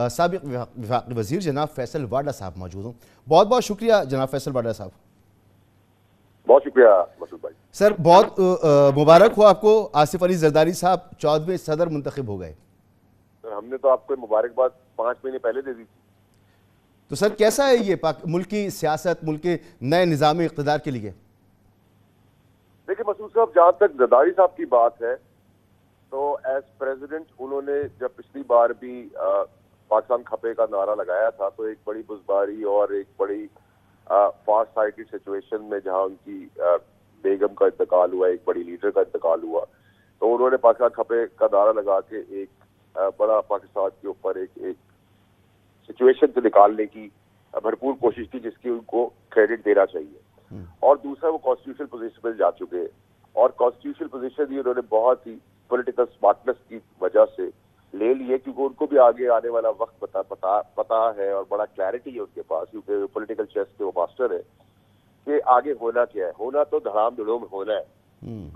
साबिक़ वफ़ाक़ी वज़ीर जनाब फैसल वाडा साहब मौजूद हूँ। बहुत बहुत शुक्रिया जनाब फैसल वाडा साहब। बहुत शुक्रिया मसूद भाई। सर बहुत मुबारक हो आपको, आसिफ अली जरदारी साहब 14वें सदर मुंतखब हो गए। सर हमने तो आपको मुबारकबाद 5 महीने पहले दे दी थी। तो सर कैसा है ये मुल्क की सियासत, मुल्क के नए निज़ाम इक़्तिदार के लिए? देखिए मसूद साहब, जहाँ तक जरदारी साहब की बात है तो एज प्रेसिडेंट उन्होंने जब पिछली बार भी पाकिस्तान खपे का नारा लगाया था तो एक बड़ी बुज़बारी और एक बड़ी फार साइटेड सिचुएशन में जहाँ उनकी बेगम का इंतकाल हुआ, एक बड़ी लीडर का इंतकाल हुआ, तो उन्होंने पाकिस्तान खपे का नारा लगा के एक बड़ा पाकिस्तान के ऊपर एक सिचुएशन से निकालने की भरपूर कोशिश की, जिसकी उनको क्रेडिट देना चाहिए। और दूसरा, वो कॉन्स्टिट्यूशनल पोजीशन पर जा चुके हैं और कॉन्स्टिट्यूशनल पोजीशन ही उन्होंने बहुत ही पॉलिटिकल स्मार्टनेस की वजह से ले लिए, क्योंकि उनको भी आगे आने वाला वक्त पता है और बड़ा क्लैरिटी है उनके पास, क्योंकि पॉलिटिकल चेस के वो मास्टर है कि आगे होना क्या है। होना तो धड़ाम धड़ूम होना है।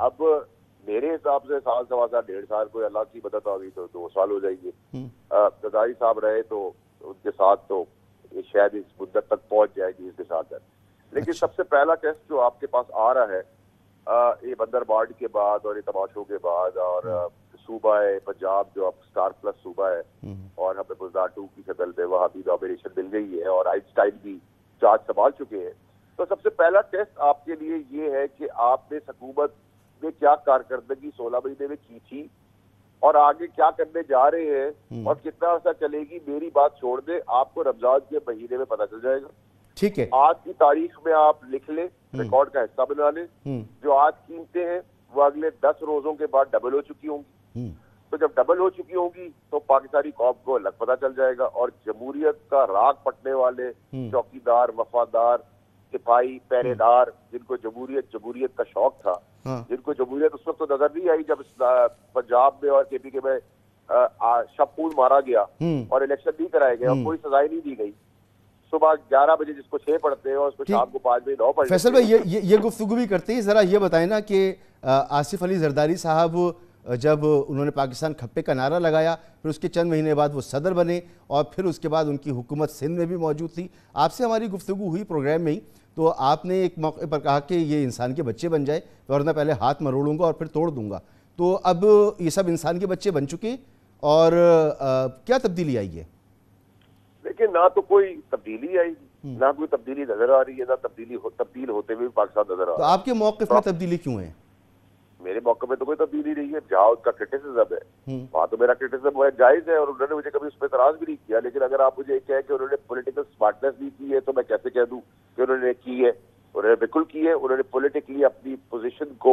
अब मेरे हिसाब से साल, सवा साल, 1.5 साल, कोई अल्लाह की मदद आ गई तो 2 साल हो जाएंगे। जरदारी साहब रहे तो उनके साथ तो ये शायद इस मुद्दत तक पहुंच जाएगी इसके साथ। लेकिन सबसे पहला टेस्ट जो आपके पास आ रहा है ये बंदरबाड़ के बाद और ये तमाशों के बाद, और सूबा है पंजाब जो अब स्टार प्लस सूबा है और हमें गुजरात 2 की शक्ल में वहां भी नॉमिनेशन मिल गई है और आइंस्टाइन भी चार्ज संभाल चुके हैं। तो सबसे पहला टेस्ट आपके लिए ये है कि आपने हुकूमत में क्या कारकर्दगी 16 महीने में की थी और आगे क्या करने जा रहे हैं और कितना अर्सा चलेगी। मेरी बात छोड़ दे, आपको रमजान के महीने में पता चल जाएगा। ठीक है, आज की तारीख में आप लिख ले, रिकॉर्ड का हिस्सा बना ले। जो आज कीमतें हैं वो अगले 10 रोजों के बाद डबल हो चुकी होंगी। तो जब डबल हो चुकी होगी तो पाकिस्तानी कौम को अलग पता चल जाएगा और जमहूरियत का राग पटने वाले चौकीदार, वफादार, सिपाही, पहरेदार, जिनको जमहूरियत का शौक था, जिनको जमहूरियत उस वक्त तो नजर नहीं आई जब पंजाब में और केपी के में शबपूल मारा गया और इलेक्शन नहीं कराए गए और कोई सजाएं नहीं दी गई। सुबह 11 बजे जिसको 6 पढ़ते हैं और उसको शाम को 5 बजे 9 पढ़ते। फैसल भाई ये गुफ्तगू भी करते हैं, जरा ये बताएं ना कि आसिफ अली जरदारी साहब जब उन्होंने पाकिस्तान खप्पे का नारा लगाया, फिर उसके चंद महीने बाद वो सदर बने और फिर उसके बाद उनकी हुकूमत सिंध में भी मौजूद थी। आपसे हमारी गुफ्तगू हुई प्रोग्राम में ही, तो आपने एक मौके पर कहा कि ये इंसान के बच्चे बन जाए वरना पहले हाथ मरोड़ूंगा और फिर तोड़ दूंगा। तो अब ये सब इंसान के बच्चे बन चुके और क्या तब्दीली आई है? लेकिन ना तो कोई तब्दीली आई, ना कोई तब्दीली नजर आ रही है, ना तब्दील होते हुए पाकिस्तान नजर आ रहा है। तो आपके मौक़िफ़ में तब्दीली क्यों है? मेरे मौके में तो कोई तब्दीली नहीं है। जहाँ उसका क्रिटिसिज्म है वहाँ तो मेरा क्रिटिसिज्म है, जायज है और उन्होंने मुझे कभी उस पर एतराज भी नहीं किया। लेकिन अगर आप मुझे कहें कि उन्होंने पॉलिटिकल स्मार्टनेस नहीं की है तो मैं कैसे कह दूं कि उन्होंने की है? उन्होंने बिल्कुल की है। उन्होंने पॉलिटिकली अपनी पोजीशन को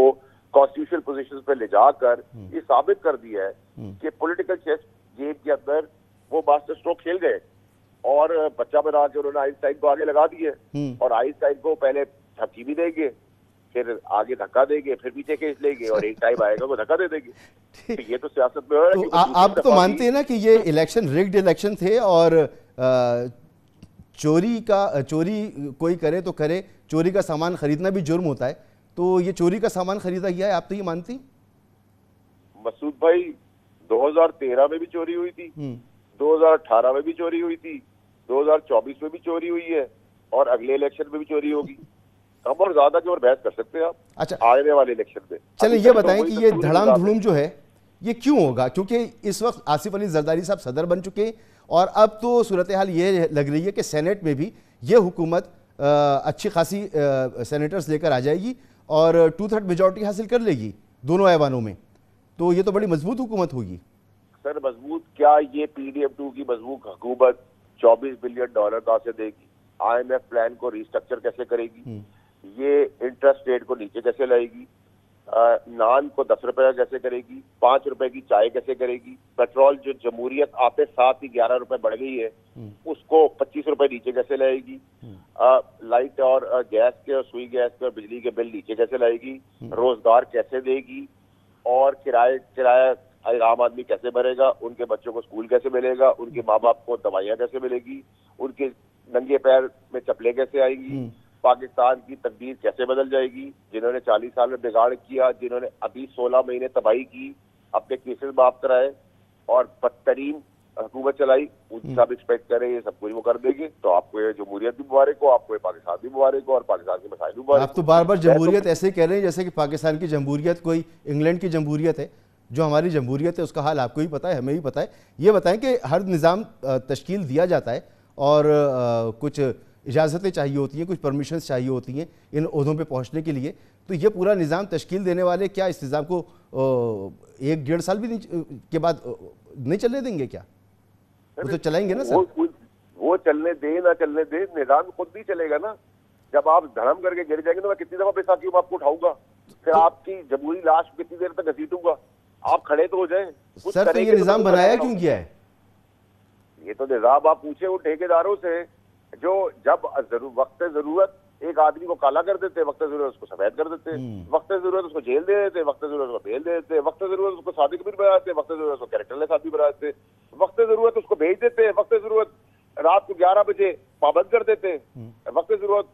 कॉन्स्टिट्यूशनल पोजीशन पे ले जाकर ये साबित कर दिया है कि पॉलिटिकल चेस गेम के अंदर वो मास्टर स्ट्रोक खेल गए और बच्चा बना के उन्होंने आइंस्टाइन को आगे लगा दिए और आइंस्टाइन को पहले धक्की भी देंगे, फिर आगे धक्का देंगे, फिर पीछे खींच लेंगे और एक टाइम आएगा वो धक्का दे देंगे। तो ये तो सियासत में हो रहा है। तो आप तो मानते हैं ना कि ये इलेक्शन रिग्ड इलेक्शन थे और चोरी कोई करे तो करे, चोरी का सामान खरीदना भी जुर्म होता है, तो ये चोरी का सामान खरीदा गया है, आप तो ये मानती? मसूद भाई 2013 में भी चोरी हुई थी, 2018 में भी चोरी हुई थी, 2024 में भी चोरी हुई है और अगले इलेक्शन में भी चोरी होगी। कम और ज्यादा की और बहस कर सकते हैं आप। अच्छा, आने वाले इलेक्शन में चलिए ये बताएं कि ये धड़ाम धुड़ूम जो है ये क्यों होगा? क्योंकि इस वक्त आसिफ अली जरदारी साहब सदर बन चुके और अब तो सूरत हाल ये लग रही है कि सेनेट में भी ये हुकूमत अच्छी खासी सेनेटर्स लेकर आ जाएगी और 2/3 मेजॉरिटी हासिल कर लेगी दोनों ऐवानों में। तो ये तो बड़ी मजबूत हुकूमत होगी। सर मजबूत क्या, ये PDM2 की मजबूत हुकूमत $24 बिलियन कहाँ से देगी? IMF प्लान को रिस्ट्रक्चर कैसे करेगी? ये इंटरेस्ट रेट को नीचे कैसे लाएगी? नान को 10 रुपए कैसे करेगी? 5 रुपए की चाय कैसे करेगी? पेट्रोल जो जमहूरियत आते साथ ही 11 रुपए बढ़ गई है उसको 25 रुपए नीचे कैसे लाएगी? लाइट और गैस के और सुई गैस के और बिजली के बिल नीचे कैसे लाएगी? रोजगार कैसे देगी? और किराया आम आदमी कैसे भरेगा? उनके बच्चों को स्कूल कैसे मिलेगा? उनके माँ बाप को दवाइयाँ कैसे मिलेगी? उनके नंगे पैर में चप्पलें कैसे आएगी? पाकिस्तान की तकदीर कैसे बदल जाएगी? जिन्होंने 40 साल में बिगाड़ किया, जिन्होंने अभी 16 महीने तबाही की, अपने केसेस माफ कराए और बदतरीन हुकूमत चलाई, उनसे आप एक्सपेक्ट करें ये सब कुछ वो कर देगी, तो आपको ये जमहूरियत भी मुबारक हो, आपको ये पाकिस्तान भी मुबारक हो और पाकिस्तान के मसाइल भी मुबारक हो। आप तो बार बार जमहूरियत ऐसे कह रहे हैं जैसे कि पाकिस्तान की जमहूरियत कोई इंग्लैंड की जमहूरियत है। जो हमारी जमहूरियत है उसका हाल आपको भी पता है, हमें भी पता है। ये बताएं कि हर निज़ाम तश्कील दिया जाता है और कुछ इजाज़तें चाहिए होती हैं, कुछ परमिशंस चाहिए होती हैं इन ओहदों पे पहुंचने के लिए। तो ये पूरा निज़ाम तश्कील देने वाले क्या इस निज़ाम को 1-1.5 साल भी नहीं के बाद नहीं चलने देंगे क्या? वो तो चलाएंगे ना सर। वो चलने दे ना चलने दे, निजाम खुद नहीं चलेगा ना। जब आप धर्म करके गिर जाएंगे तो मैं कितनी दफा बैसाखी में आपको उठाऊंगा, फिर आपकी जमहूरी लाश कितनी देर तक घसीटूंगा, आप खड़े तो हो जाए। सर तो ये निजाम बनाया क्यों किया है? ये तो निजाम आप पूछे उन ठेकेदारों से जो जब वक्त जरूरत एक आदमी को काला कर देते, वक्त जरूरत उसको सफेद कर देते, वक्त जरूरत उसको जेल दे देते, वक्त जरूरत उसको बेल दे देते, वक्त जरूरत उसको सादिक कबीर बना देते, वक्त जरूरत उसको कैरेक्टरलेस आदमी बना देते, वक्त जरूरत उसको भेज देते, वक्त जरूरत रात को 11 बजे पाबंद कर देते, वक्त जरूरत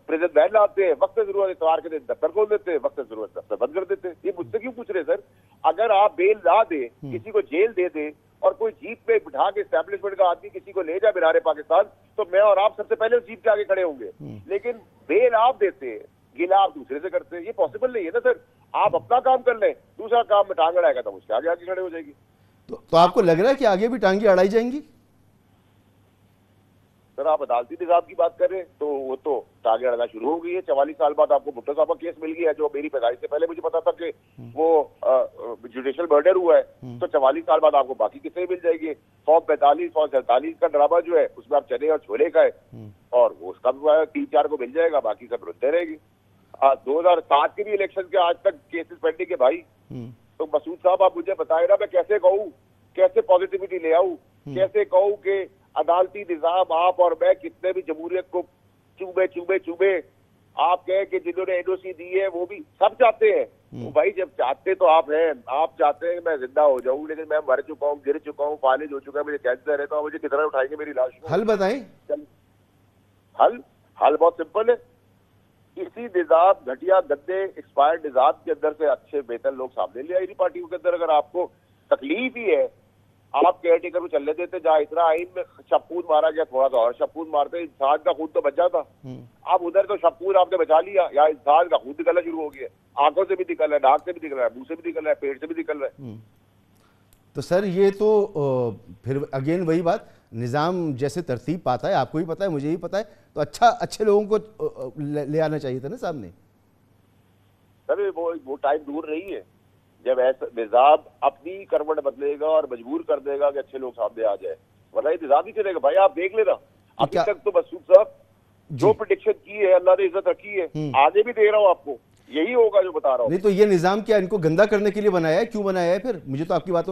प्रेजेंट बैन लाते हैं, वक्त जरूरत इतवार के दिन दफ्तर खोल देते, वक्त जरूरत दफ्तर बंद कर देते। ये मुझसे क्यों पूछ रहे सर? अगर आप बेल ना दे, किसी को जेल दे दे और कोई जीप पे बिठा के एस्टैब्लिशमेंट का आदमी किसी को ले जाए बिनारे पाकिस्तान, तो मैं और आप सबसे पहले उस जीप के आगे खड़े होंगे। लेकिन बेल आप देते हैं, गिला आप दूसरे से करते हैं, ये पॉसिबल नहीं है ना सर। आप अपना काम कर लें, दूसरा काम में टांग अड़ाएगा तो उसके आगे आगे खड़े हो जाएगी। तो आपको लग रहा है कि आगे भी टांगे अड़ाई जाएंगी? सर आप अदालती निजाम की बात करें तो वो तो टांगे अड़ना शुरू हो गई है। 44 साल बाद आपको भुट्टो साहब का केस मिल गया है, जो मेरी पैदाइश से पहले मुझे पता था कि वो जुडिशियल मर्डर हुआ है। तो 44 साल बाद आपको बाकी कितने मिल जाएंगे। 145 147 का ड्रामा जो है उसमें आप चने और छोले का है और वो उसका 3-4 को मिल जाएगा, बाकी सब रुकते रहेगी। 2007 के भी इलेक्शन के आज तक केसेस पेंडिंग है भाई। तो मसूद साहब आप मुझे बताए ना, मैं कैसे कहूँ, कैसे पॉजिटिविटी ले आऊँ, कैसे कहूँ कि अदालती निजाम आप और मैं कितने भी जमहूरियत को चूबे आप कहें कि जिन्होंने एनओसी दी है वो भी सब चाहते हैं। तो भाई जब चाहते तो आप हैं, आप चाहते हैं कि मैं जिंदा हो जाऊं, लेकिन मैं मर चुका हूँ, गिर चुका हूँ, फालिज हो चुका है, मुझे कैंसर है, तो मुझे कितना उठाएंगे मेरी लाश को? हल बताएं। हल बहुत सिंपल है। किसी निजाम घटिया गंदे एक्सपायर्ड निजाम के अंदर से अच्छे बेहतर लोग सामने ले आई पार्टी के अंदर। अगर आपको तकलीफ ही है, आप केयर टेकर को चलने देते, जहाँ इतना आइन में शपून मारा गया, थोड़ा सा और शपून मारते इंसान का खून तो बच जाता। अब उधर तो शपून आपने बचा लिया, या इंसान का खून निकलना शुरू हो गया। आंखों से भी निकल रहा है, नाक से भी निकल रहा है, मुंह से भी निकल रहा है, पेट से भी निकल रहा है। तो सर ये तो फिर अगेन वही बात, निज़ाम जैसे तरतीब पाता है, आपको भी पता है, मुझे भी पता है, तो अच्छे लोगों को ले आना चाहिए था ना सामने। सर वो टाइम दूर नहीं है जब ऐसा निजाम अपनी करवट बदलेगा और मजबूर कर देगा कि अच्छे लोग सामने आ जाए, वरना ये निजाम ही चलेगा भाई। आप देख लेना, अभी तक तो मसूद साहब जो प्रेडिक्शन की है अल्लाह ने इज्जत रखी है, आगे भी दे रहा हूँ आपको, यही होगा जो बता रहा हूँ। नहीं तो ये निजाम क्या इनको गंदा करने के लिए बनाया है? क्यों बनाया है फिर? मुझे तो आपकी बातों